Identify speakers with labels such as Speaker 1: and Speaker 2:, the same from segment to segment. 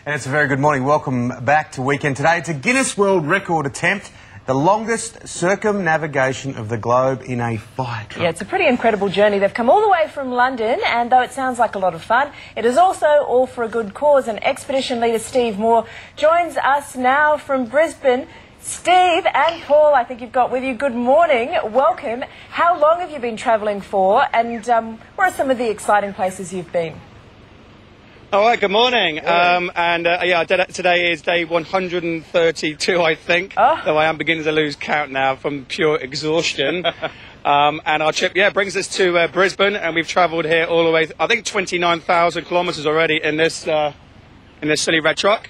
Speaker 1: And it's a very good morning. Welcome back to Weekend Today. It's a Guinness World Record attempt, the longest circumnavigation of the globe in a fire truck.
Speaker 2: Yeah, it's a pretty incredible journey. They've come all the way from London, and though it sounds like a lot of fun, it is also all for a good cause. And expedition leader Steve Moore joins us now from Brisbane. Steve and Paul, I think you've got with you. Good morning. Welcome. How long have you been travelling for, and where are some of the exciting places you've been?
Speaker 3: All right, good morning. Today is day 132, I think, though I am beginning to lose count now from pure exhaustion. And our trip, brings us to Brisbane, and we've travelled here all the way, I think 29,000 kilometres already in this silly red truck.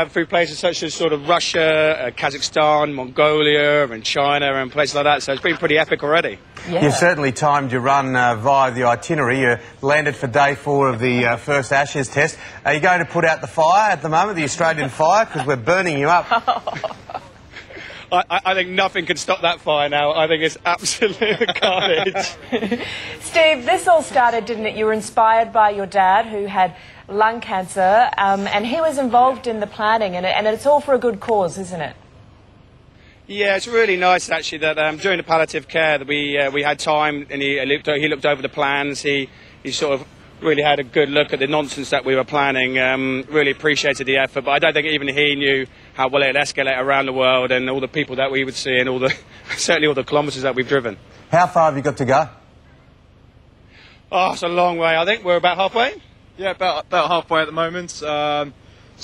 Speaker 3: Through places such as sort of Russia, Kazakhstan, Mongolia and China and places like that, so it's been pretty epic already.
Speaker 1: Yeah. You've certainly timed your run via the itinerary. You landed for day 4 of the first Ashes test. Are you going to put out the fire at the moment, the Australian fire, because we're burning you up?
Speaker 3: I think nothing can stop that fire now. I think it's absolute carnage.
Speaker 2: Steve, this all started, didn't it? You were inspired by your dad, who had lung cancer, and he was involved in the planning, and it's all for a good cause, isn't it?
Speaker 3: Yeah, it's really nice actually that during the palliative care that we had time, and he looked over the plans. He sort of really had a good look at the nonsense that we were planning. Really appreciated the effort, but I don't think even he knew how well it'd escalate around the world and all the people that we would see and certainly all the kilometres that we've driven.
Speaker 1: How far have you got to go?
Speaker 3: Oh, it's a long way. I think we're about halfway.
Speaker 4: Yeah, about halfway at the moment. So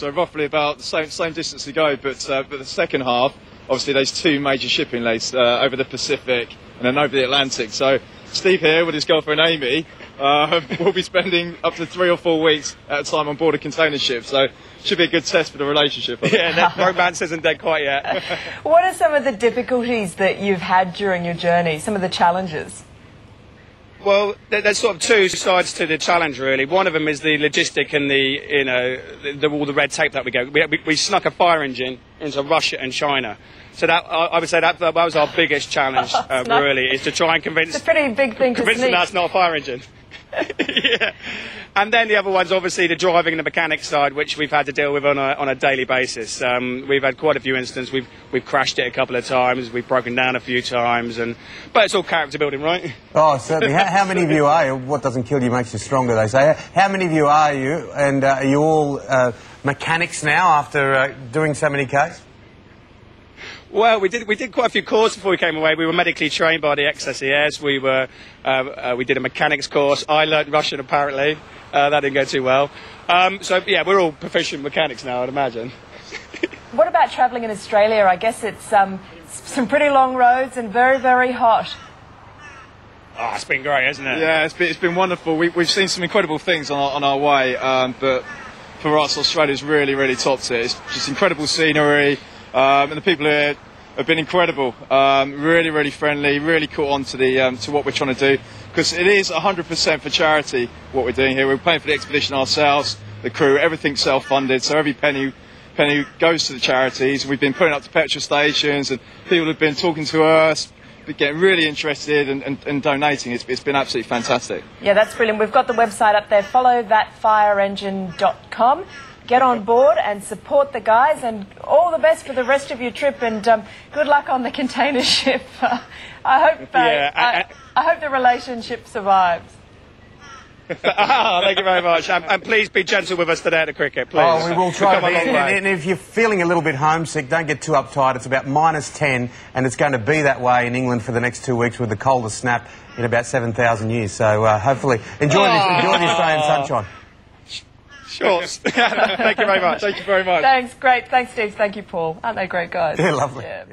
Speaker 4: roughly about the same distance to go, but the second half, obviously there's 2 major shipping lanes over the Pacific and then over the Atlantic. So Steve here with his girlfriend Amy will be spending up to 3 or 4 weeks at a time on board a container ship. So should be a good test for the relationship.
Speaker 3: Yeah, that romance isn't dead quite yet.
Speaker 2: What are some of the difficulties that you've had during your journey, some of the challenges?
Speaker 3: Well, there's sort of 2 sides to the challenge, really. One of them is the logistic and all the red tape that we go. We snuck a fire engine into Russia and China. So I would say that was our biggest challenge, really, is to try and convince...
Speaker 2: It's a pretty big thing to
Speaker 3: convince them that's not a fire engine. Yeah. And then the other one's obviously the driving and the mechanics side, which we've had to deal with on a daily basis. We've had quite a few instances. We've crashed it a couple of times. We've broken down a few times, but it's all character building, right?
Speaker 1: Oh, certainly. How many of you are you? What doesn't kill you makes you stronger, they say. How many of you are you? And are you all mechanics now after doing so many Ks?
Speaker 3: Well, we did quite a few courses before we came away. We were medically trained by the ex-SES. We did a mechanics course. I learnt Russian, apparently. That didn't go too well. We're all proficient mechanics now, I'd imagine.
Speaker 2: What about travelling in Australia? I guess it's some pretty long roads and very, very hot.
Speaker 3: Oh, it's been great, hasn't it?
Speaker 4: Yeah, it's been wonderful. We've seen some incredible things on our way, but for us, Australia's really, really topped it. It's just incredible scenery. And the people here have been incredible, really, really friendly, really caught on to what we're trying to do, because it is 100% for charity what we're doing here. We're paying for the expedition ourselves, the crew, everything's self-funded, so every penny goes to the charities. We've been putting up to petrol stations, and people have been talking to us, getting really interested and donating. It's been absolutely fantastic.
Speaker 2: Yeah, that's brilliant. We've got the website up there, followthatfireengine.com. Get on board and support the guys, and all the best for the rest of your trip, and good luck on the container ship. I hope the relationship survives.
Speaker 3: Thank you very much. And please be gentle with us today at the cricket, please.
Speaker 1: Oh, we will try.
Speaker 3: And
Speaker 1: if you're feeling a little bit homesick, don't get too uptight. It's about -10, and it's going to be that way in England for the next 2 weeks with the coldest snap in about 7,000 years. So hopefully enjoy the Australian sunshine.
Speaker 3: Sure. Thank you very much.
Speaker 4: Thank you very much.
Speaker 2: Thanks, great. Thanks, Steve. Thank you, Paul. Aren't they great guys?
Speaker 1: Yeah, lovely.
Speaker 2: Yeah.